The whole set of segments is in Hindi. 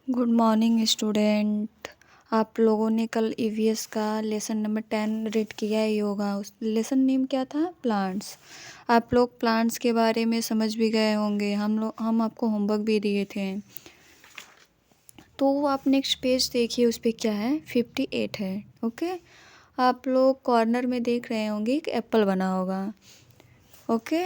Good morning student. आप लोगों ने कल ईवीएस का लेसन नंबर 10 रीड किया ही होगा। उस लेसन नेम क्या था? प्लांट्स। आप लोग प्लांट्स के बारे में समझ भी गए होंगे। हम आपको होमवर्क भी दिए थे। तो आप नेक्स्ट पेज देखिए, उस पर क्या है? 58 है। ओके, आप लोग कॉर्नर में देख रहे होंगे एक एप्पल बना होगा। ओके,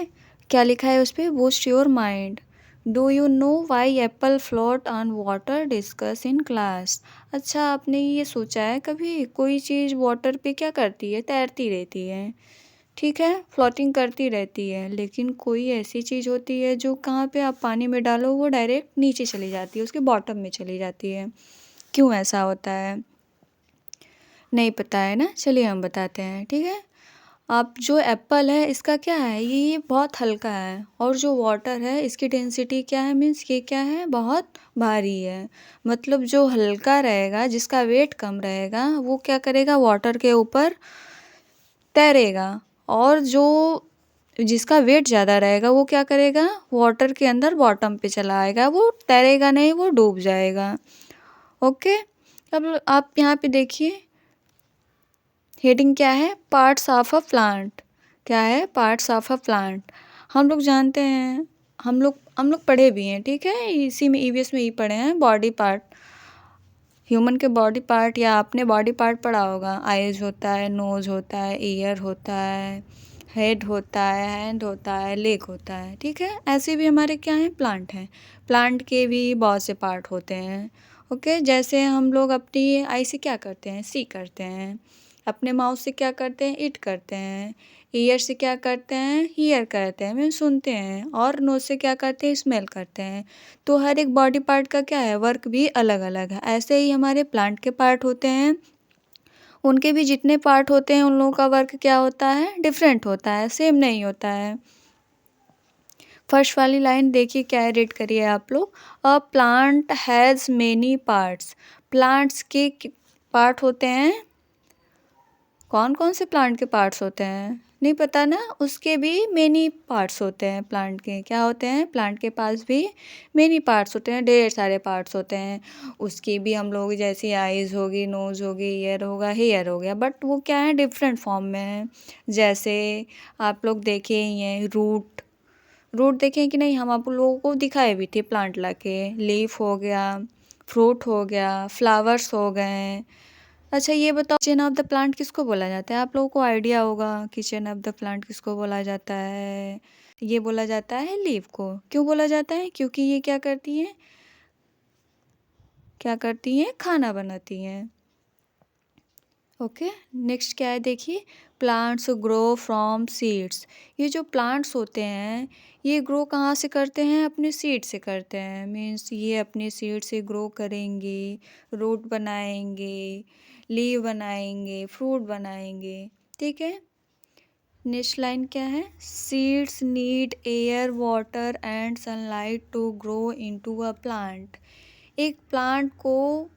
क्या लिखा है उस पर? Boost your mind. Do you know why Apple float on water? Discuss in class. अच्छा, आपने ये सोचा है कभी कोई चीज़ वाटर पे क्या करती है? तैरती रहती है, ठीक है, फ्लोटिंग करती रहती है। लेकिन कोई ऐसी चीज़ होती है जो कहाँ पे आप पानी में डालो वो डायरेक्ट नीचे चली जाती है, उसके बॉटम में चली जाती है। क्यों ऐसा होता है? नहीं पता है ना? चलिए हम बताते हैं, ठीक है। आप जो एप्पल है इसका क्या है? ये बहुत हल्का है, और जो वाटर है इसकी डेंसिटी क्या है? मीन्स ये क्या है? बहुत भारी है। मतलब जो हल्का रहेगा, जिसका वेट कम रहेगा, वो क्या करेगा? वाटर के ऊपर तैरेगा। और जो जिसका वेट ज़्यादा रहेगा वो क्या करेगा? वाटर के अंदर बॉटम पे चला आएगा, वो तैरेगा नहीं, वो डूब जाएगा। ओके, अब आप यहाँ पे देखिए, हेडिंग क्या है? Parts of a plant. क्या है? Parts of a plant. हम लोग जानते हैं, हम लोग पढ़े भी हैं, ठीक है, इसी में ईवीएस में ही पढ़े हैं। बॉडी पार्ट, ह्यूमन के बॉडी पार्ट, या आपने बॉडी पार्ट पढ़ा होगा। आईज होता है, नोज होता है, ईयर होता है, हेड होता है, हैंड होता है, लेग होता है, ठीक है। ऐसे भी हमारे क्या हैं? प्लांट हैं। प्लांट के भी बहुत से पार्ट होते हैं। ओके, जैसे हम लोग अपनी आई से क्या करते हैं? सी करते हैं। अपने माउथ से क्या करते हैं? इट करते हैं। ईयर से क्या करते हैं? हीयर करते हैं, मीन्स सुनते हैं। और नोज से क्या करते हैं? स्मेल करते हैं। तो हर एक बॉडी पार्ट का क्या है? वर्क भी अलग अलग है। ऐसे ही हमारे प्लांट के पार्ट होते हैं, उनके भी जितने पार्ट होते हैं उन लोगों का वर्क क्या होता है? डिफरेंट होता है, सेम नहीं होता है। फर्स्ट वाली लाइन देखिए, क्या है? रीड करिए आप लोग। A plant has many parts. Plants के पार्ट होते हैं। कौन कौन से प्लांट के पार्ट्स होते हैं? नहीं पता ना? उसके भी मेनी पार्ट्स होते हैं। प्लांट के क्या होते हैं? प्लांट के पास भी मेनी पार्ट्स होते हैं, ढेर सारे पार्ट्स होते हैं। उसकी भी हम लोग जैसे आइज़ होगी, नोज होगी, ईयर होगा, हेयर हो गया, बट वो क्या है? डिफरेंट फॉर्म में है। जैसे आप लोग देखे ही हैं, रूट। रूट देखें कि नहीं? हम आप लोगों को दिखाए भी थे प्लांट लाके। लीफ हो गया, फ्रूट हो गया, फ्लावर्स हो गए। अच्छा ये बताओ, किचन ऑफ द प्लांट किसको बोला जाता है? आप लोगों को आइडिया होगा किचन ऑफ द प्लांट किसको बोला जाता है? ये बोला जाता है लीफ को। क्यों बोला जाता है? क्योंकि ये क्या करती हैं? क्या करती हैं? खाना बनाती हैं। ओके, नेक्स्ट क्या है देखिए, प्लांट्स ग्रो फ्रॉम सीड्स। ये जो प्लांट्स होते हैं ये ग्रो कहाँ से करते हैं? अपने सीड से करते हैं। मीन्स ये अपने सीड से ग्रो करेंगे, रूट बनाएंगे, लीव बनाएंगे, फ्रूट बनाएंगे, ठीक है। नेक्स्ट लाइन क्या है? Seeds need air, water and sunlight to grow into a plant. एक प्लांट को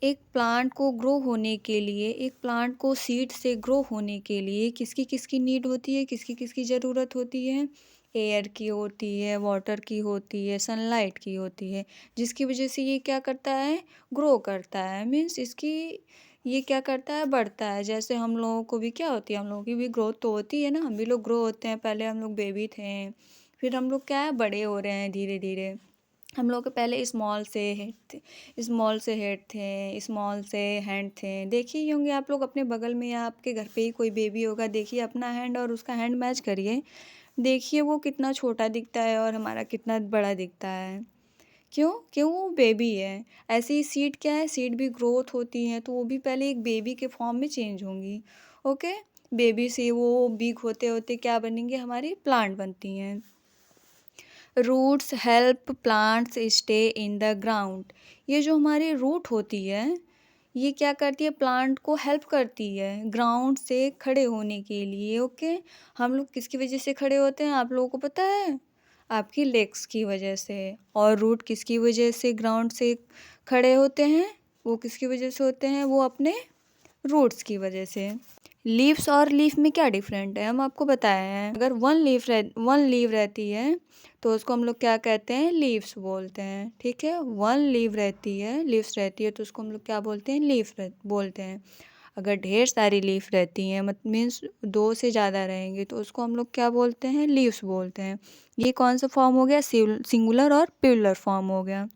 एक प्लांट को ग्रो होने के लिए, एक प्लांट को सीड से ग्रो होने के लिए किसकी किसकी नीड होती है? किसकी किसकी ज़रूरत होती है? एयर की होती है, वाटर की होती है, सनलाइट की होती है, जिसकी वजह से ये क्या करता है? ग्रो करता है। मीन्स इसकी ये क्या करता है? बढ़ता है। जैसे हम लोगों को भी क्या होती है? हम लोगों की भी ग्रोथ तो होती है ना, हम भी लोग ग्रो होते हैं। पहले हम लोग बेबी थे, फिर हम लोग क्या है? बड़े हो रहे हैं धीरे धीरे। हम लोग के पहले स्मॉल से हेड थे, स्मॉल से हेड थे, स्मॉल से हैंड थे। देखिए ही होंगे आप लोग अपने बगल में या आपके घर पे ही कोई बेबी होगा, देखिए अपना हैंड और उसका हैंड मैच करिए, देखिए वो कितना छोटा दिखता है और हमारा कितना बड़ा दिखता है। क्यों? क्यों? वो बेबी है। ऐसे ही सीड क्या है? सीड भी ग्रोथ होती है, तो वो भी पहले एक बेबी के फॉर्म में चेंज होंगी। ओके, बेबी से वो बिग होते होते क्या बनेंगे? हमारी प्लांट बनती हैं। Roots help plants stay in the ground. ये जो हमारी रूट होती है ये क्या करती है? प्लांट को हेल्प करती है ग्राउंड से खड़े होने के लिए। ओके, हम लोग किसकी वजह से खड़े होते हैं? आप लोगों को पता है? आपकी लेग्स की वजह से। और रूट किसकी वजह से ग्राउंड से खड़े होते हैं? वो किसकी वजह से होते हैं? वो अपने रूट्स की वजह से। लीव्स और लीफ में क्या डिफरेंट है हम आपको बताए हैं। अगर वन लीव रहती है तो उसको हम लोग क्या कहते हैं, लीव्स बोलते हैं। ठीक है, वन लीव रहती है, लीव्स रहती है तो उसको हम लोग क्या बोलते हैं, बोलते हैं। अगर ढेर सारी लीफ रहती हैं मत मीन्स 2 से ज़्यादा रहेंगे तो उसको हम लोग क्या बोलते हैं, लीव्स बोलते हैं। ये कौन सा फॉर्म हो गया, सिंगुलर और प्लूरल फॉर्म हो गया।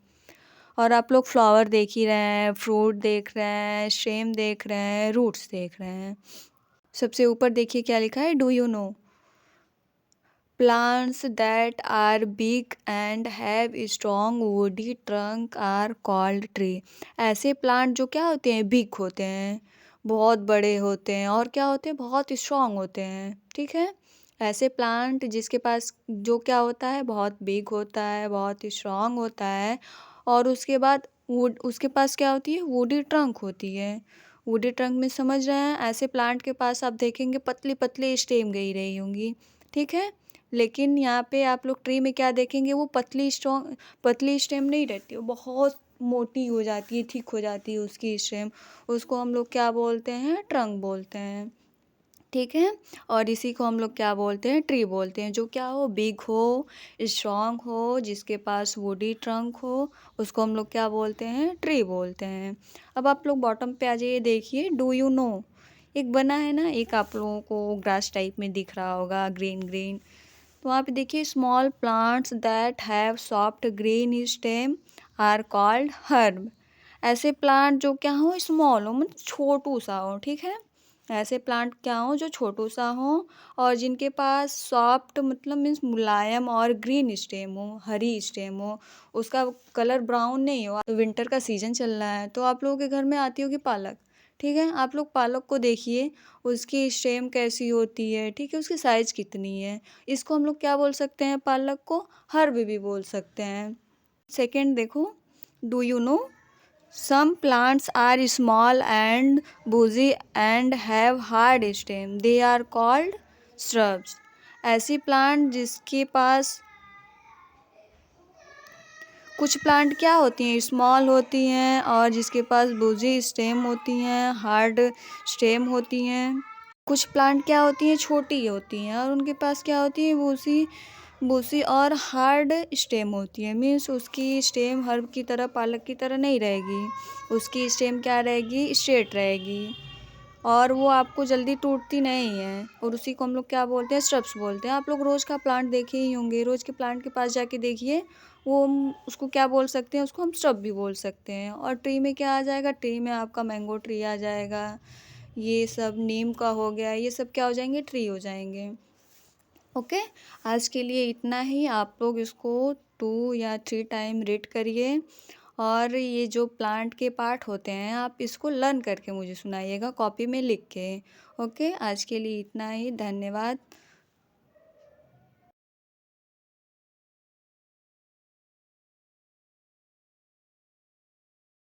और आप लोग फ्लावर देख ही रहे हैं, फ्रूट देख रहे हैं, स्टेम देख रहे हैं, रूट्स देख रहे हैं। सबसे ऊपर देखिए क्या लिखा है, do you know plants that are big and have strong woody trunk are called tree. ऐसे प्लांट जो क्या होते हैं, बिग होते हैं, बहुत बड़े होते हैं, और क्या होते हैं, बहुत स्ट्रॉन्ग होते हैं। ठीक है, ऐसे प्लांट जिसके पास जो क्या होता है, बहुत बिग होता है, बहुत स्ट्रॉन्ग होता है, और उसके बाद वुड उसके पास क्या होती है, वुडी ट्रंक होती है। वुडी ट्रंक में समझ रहे हैं, ऐसे प्लांट के पास आप देखेंगे पतली पतली स्टेम गई रही होंगी। ठीक है, लेकिन यहाँ पे आप लोग ट्री में क्या देखेंगे, वो पतली स्टेम नहीं रहती, वो बहुत मोटी हो जाती है, थिक हो जाती है उसकी स्टेम। उसको हम लोग क्या बोलते हैं, ट्रंक बोलते हैं। ठीक है, और इसी को हम लोग क्या बोलते हैं, ट्री बोलते हैं। जो क्या हो, बिग हो, स्ट्रॉन्ग हो, जिसके पास वुडी ट्रंक हो, उसको हम लोग क्या बोलते हैं, ट्री बोलते हैं। अब आप लोग बॉटम पे आ जाइए, देखिए डू यू नो एक बना है ना, एक आप लोगों को ग्रास टाइप में दिख रहा होगा, ग्रीन ग्रीन। तो वहाँ पे देखिए, small plants that have soft green stem are called herb. ऐसे प्लांट जो क्या हो, स्मॉल हो, मतलब छोटू सा हो। ठीक है, ऐसे प्लांट क्या हो, जो छोटू सा हो, और जिनके पास सॉफ्ट मतलब मीन्स मुलायम और ग्रीन स्टेम हो, हरी स्टेम हो, उसका कलर ब्राउन नहीं हो। विंटर का सीजन चल रहा है तो आप लोगों के घर में आती होगी पालक। ठीक है, आप लोग पालक को देखिए, उसकी स्टेम कैसी होती है। ठीक है, उसकी साइज कितनी है। इसको हम लोग क्या बोल सकते हैं, पालक को हर्ब भी बोल सकते हैं। सेकंड देखो, do you no some plants are small and bushy and have hard stem. They are called shrubs. ऐसी प्लांट जिसके पास कुछ प्लांट क्या होती हैं, स्मॉल होती हैं, और जिसके पास बुजी स्टेम होती हैं, हार्ड स्टेम होती हैं। कुछ प्लांट क्या होती हैं, छोटी होती हैं, और उनके पास क्या होती है, बूसी बूसी और हार्ड स्टेम होती है। मीन्स उसकी स्टेम हर्ब की तरह, पालक की तरह नहीं रहेगी। उसकी स्टेम क्या रहेगी, स्ट्रेट रहेगी, और वो आपको जल्दी टूटती नहीं है। और उसी को हम लोग क्या बोलते हैं, स्ट्रब्स बोलते हैं। आप लोग रोज़ का प्लांट देखे ही होंगे, रोज़ के प्लांट के पास जाके देखिए, वो उसको क्या बोल सकते हैं, उसको हम स्ट्रब भी बोल सकते हैं। और ट्री में क्या आ जाएगा, ट्री में आपका मैंगो ट्री आ जाएगा, ये सब नीम का हो गया, ये सब क्या हो जाएंगे, ट्री हो जाएंगे। ओके, आज के लिए इतना ही। आप लोग इसको 2 या 3 टाइम रीड करिए, और ये जो प्लांट के पार्ट होते हैं आप इसको लर्न करके मुझे सुनाइएगा, कॉपी में लिख के। ओके, आज के लिए इतना ही, धन्यवाद।